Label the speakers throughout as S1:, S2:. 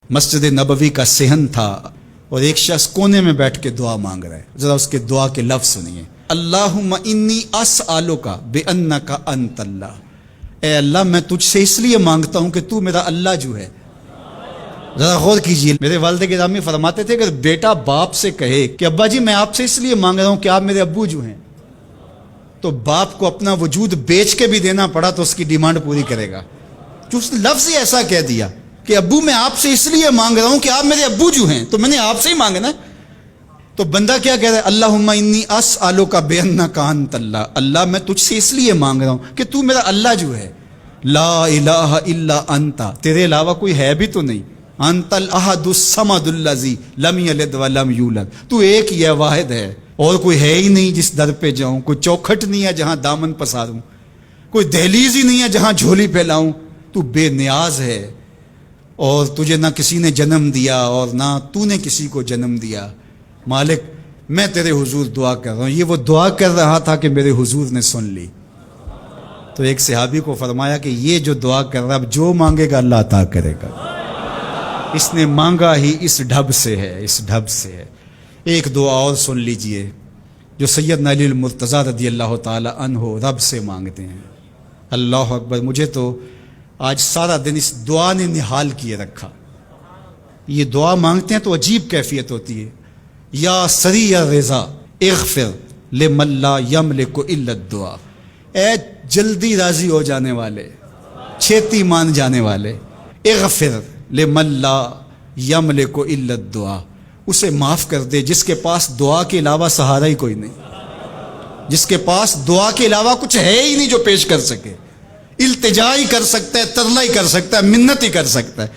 S1: مسجد نبوی کا صحن تھا اور ایک شخص کونے میں بیٹھ کے دعا مانگ رہا ہے. ذرا اس کے دعا کے لفظ سنیے. اللہم انی اسألک بانک انت اللہ. اے اللہ میں تجھ سے اس لیے مانگتا ہوں کہ تو میرا اللہ جو ہے. ذرا غور کیجئے. میرے والد گرامی فرماتے تھے کہ بیٹا باپ سے کہے کہ ابا جی میں آپ سے اس لیے مانگ رہا ہوں کہ آپ میرے ابو جو ہیں، تو باپ کو اپنا وجود بیچ کے بھی دینا پڑا تو اس کی ڈیمانڈ پوری کرے گا. جو اس نے لفظ ہی ایسا کہہ دیا کہ ابو میں آپ سے اس لیے مانگ رہا ہوں کہ آپ میرے ابو جو ہیں، تو میں نے آپ سے ہی مانگنا ہے. تو بندہ کیا کہہ رہا ہے؟ اللہم انی اسألک بانک انت اللہ. اللہ میں تجھ سے اس لیے مانگ رہا ہوں کہ تو میرا اللہ جو ہے. لا الہ الا انت، تیرے علاوہ کوئی ہے بھی تو نہیں. انت الاحد الصمد الذی لم یلد ولم یولد. تو ایک ہی ہے، واحد ہے، اور کوئی ہے ہی نہیں جس در پہ جاؤں. کوئی چوکھٹ نہیں ہے جہاں دامن پساروں، کوئی دہلیز ہی نہیں ہے جہاں جھولی پھیلاؤں. تو بے نیاز ہے اور تجھے نہ کسی نے جنم دیا اور نہ تو نے کسی کو جنم دیا. مالک میں تیرے حضور دعا کر رہا ہوں. یہ وہ دعا کر رہا تھا کہ میرے حضور نے سن لی. تو ایک صحابی کو فرمایا کہ یہ جو دعا کر رہا اب جو مانگے گا اللہ عطا کرے گا. اس نے مانگا ہی اس ڈھب سے ہے، اس ڈھب سے ہے. ایک دعا اور سن لیجئے جو سیدنا علی المرتضیٰ رضی اللہ تعالی عنہ رب سے مانگتے ہیں. اللہ اکبر. مجھے تو آج سارا دن اس دعا نے نحال کیے رکھا. یہ دعا مانگتے ہیں تو عجیب کیفیت ہوتی ہے. یا سریع الرضا اغفر لمن لا یملک الا الدعاء. اے جلدی راضی ہو جانے والے، چھیتی مان جانے والے، اغفر لمن لا یملک الا الدعاء. اسے معاف کر دے جس کے پاس دعا کے علاوہ سہارا ہی کوئی نہیں، جس کے پاس دعا کے علاوہ کچھ ہے ہی نہیں جو پیش کر سکے. التجا ہی کر سکتا ہے، ترلا ہی کر سکتا ہے، منت ہی کر سکتا ہے.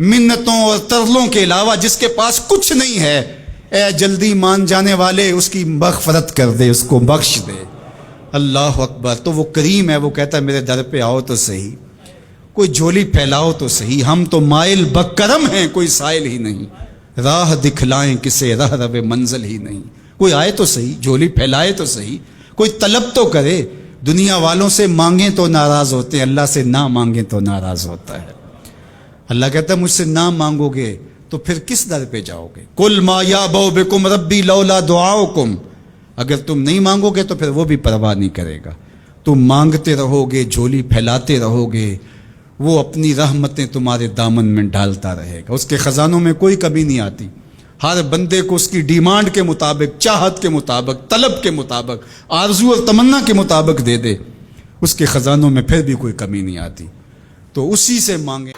S1: منتوں اور ترلوں کے علاوہ جس کے پاس کچھ نہیں ہے، اے جلدی مان جانے والے اس کی مغفرت کر دے، اس کو بخش دے. اللہ اکبر. تو وہ کریم ہے، وہ کہتا ہے میرے در پہ آؤ تو صحیح، کوئی جھولی پھیلاؤ تو صحیح. ہم تو مائل بکرم ہیں، کوئی سائل ہی نہیں. راہ دکھلائیں کسے راہ رو منزل ہی نہیں. کوئی آئے تو صحیح، جھولی پھیلائے تو صحیح، کوئی طلب تو کرے. دنیا والوں سے مانگیں تو ناراض ہوتے ہیں، اللہ سے نہ مانگیں تو ناراض ہوتا ہے. اللہ کہتا ہے مجھ سے نہ مانگو گے تو پھر کس در پہ جاؤ گے؟ قل ما یعبؤ بکم ربی لولا دعاؤکم. اگر تم نہیں مانگو گے تو پھر وہ بھی پرواہ نہیں کرے گا. تم مانگتے رہو گے، جھولی پھیلاتے رہو گے، وہ اپنی رحمتیں تمہارے دامن میں ڈالتا رہے گا. اس کے خزانوں میں کوئی کمی نہیں آتی. ہر بندے کو اس کی ڈیمانڈ کے مطابق، چاہت کے مطابق، طلب کے مطابق، آرزو اور تمنا کے مطابق دے دے. اس کے خزانوں میں پھر بھی کوئی کمی نہیں آتی. تو اسی سے مانگیں.